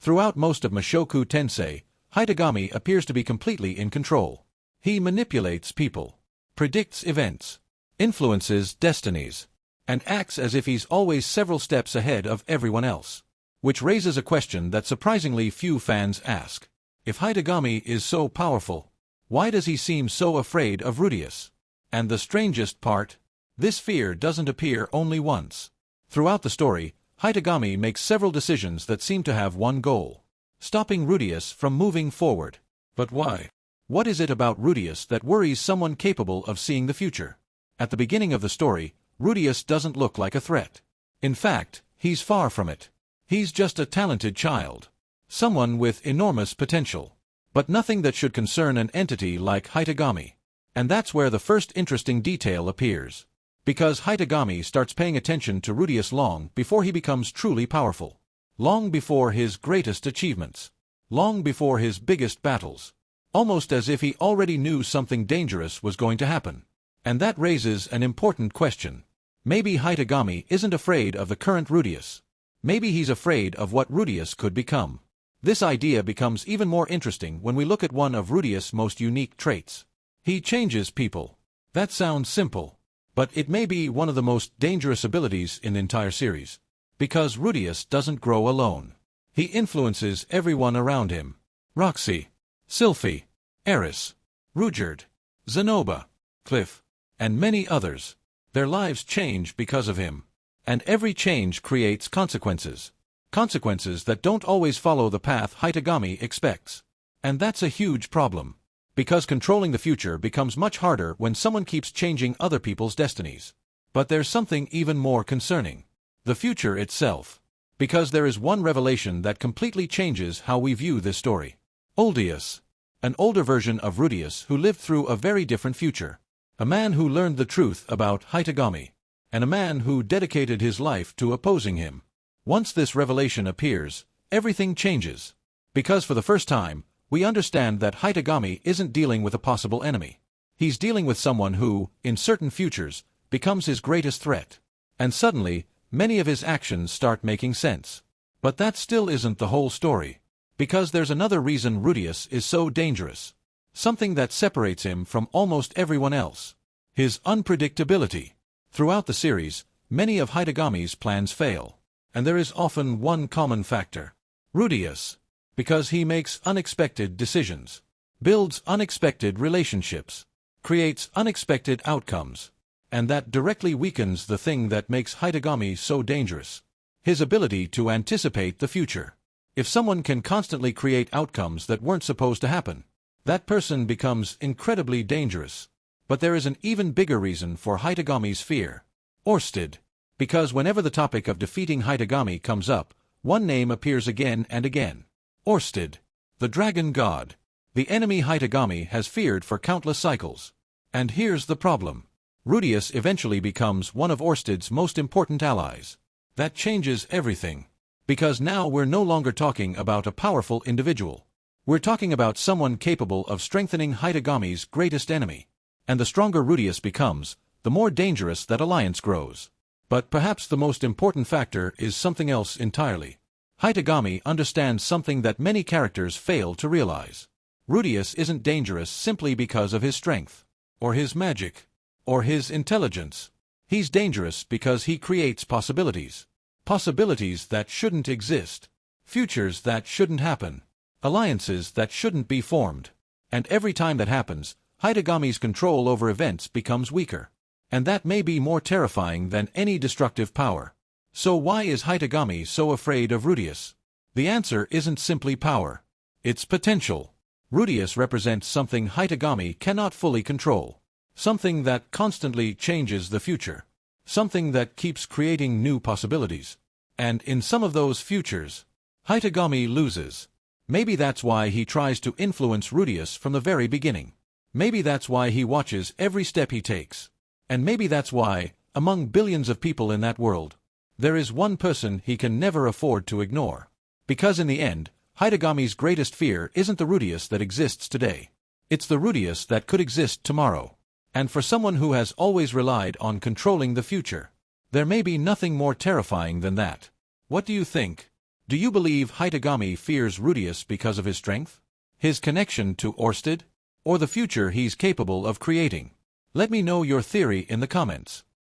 Throughout most of Mushoku Tensei, Hitogami appears to be completely in control. He manipulates people, predicts events, influences destinies, and acts as if he's always several steps ahead of everyone else. Which raises a question that surprisingly few fans ask. If Hitogami is so powerful, why does he seem so afraid of Rudeus? And the strangest part, this fear doesn't appear only once. Throughout the story, Hitogami makes several decisions that seem to have one goal: stopping Rudeus from moving forward. But why? What is it about Rudeus that worries someone capable of seeing the future? At the beginning of the story, Rudeus doesn't look like a threat. In fact, he's far from it. He's just a talented child. Someone with enormous potential. But nothing that should concern an entity like Hitogami. And that's where the first interesting detail appears. Because Hitogami starts paying attention to Rudeus long before he becomes truly powerful. Long before his greatest achievements. Long before his biggest battles. Almost as if he already knew something dangerous was going to happen. And that raises an important question. Maybe Hitogami isn't afraid of the current Rudeus. Maybe he's afraid of what Rudeus could become. This idea becomes even more interesting when we look at one of Rudeus' most unique traits. He changes people. That sounds simple. But it may be one of the most dangerous abilities in the entire series. Because Rudeus doesn't grow alone. He influences everyone around him. Roxy, Sylphie, Eris, Rudyard, Zenoba, Cliff, and many others. Their lives change because of him. And every change creates consequences. Consequences that don't always follow the path Hitogami expects. And that's a huge problem. Because controlling the future becomes much harder when someone keeps changing other people's destinies. But there's something even more concerning. The future itself. Because there is one revelation that completely changes how we view this story. Rudeus. An older version of Rudeus who lived through a very different future. A man who learned the truth about Hitogami. And a man who dedicated his life to opposing him. Once this revelation appears, everything changes. Because for the first time, we understand that Hitogami isn't dealing with a possible enemy. He's dealing with someone who, in certain futures, becomes his greatest threat. And suddenly, many of his actions start making sense. But that still isn't the whole story. Because there's another reason Rudeus is so dangerous. Something that separates him from almost everyone else. His unpredictability. Throughout the series, many of Hitogami's plans fail. And there is often one common factor. Rudeus. Because he makes unexpected decisions. Builds unexpected relationships. Creates unexpected outcomes. And that directly weakens the thing that makes Hitogami so dangerous. His ability to anticipate the future. If someone can constantly create outcomes that weren't supposed to happen, that person becomes incredibly dangerous. But there is an even bigger reason for Hitogami's fear. Orsted. Because whenever the topic of defeating Hitogami comes up, one name appears again and again. Orsted. The dragon god. The enemy Hitogami has feared for countless cycles. And here's the problem. Rudeus eventually becomes one of Orsted's most important allies. That changes everything. Because now we're no longer talking about a powerful individual. We're talking about someone capable of strengthening Hitogami's greatest enemy. And the stronger Rudeus becomes, the more dangerous that alliance grows. But perhaps the most important factor is something else entirely. Hitogami understands something that many characters fail to realize. Rudeus isn't dangerous simply because of his strength, or his magic, or his intelligence. He's dangerous because he creates possibilities. Possibilities that shouldn't exist. Futures that shouldn't happen. Alliances that shouldn't be formed. And every time that happens, Hitogami's control over events becomes weaker. And that may be more terrifying than any destructive power. So why is Hitogami so afraid of Rudeus? The answer isn't simply power. It's potential. Rudeus represents something Hitogami cannot fully control. Something that constantly changes the future. Something that keeps creating new possibilities. And in some of those futures, Hitogami loses. Maybe that's why he tries to influence Rudeus from the very beginning. Maybe that's why he watches every step he takes. And maybe that's why, among billions of people in that world, there is one person he can never afford to ignore. Because in the end, Hitogami's greatest fear isn't the Rudeus that exists today. It's the Rudeus that could exist tomorrow. And for someone who has always relied on controlling the future, there may be nothing more terrifying than that. What do you think? Do you believe Hitogami fears Rudeus because of his strength, his connection to Orsted, or the future he's capable of creating? Let me know your theory in the comments.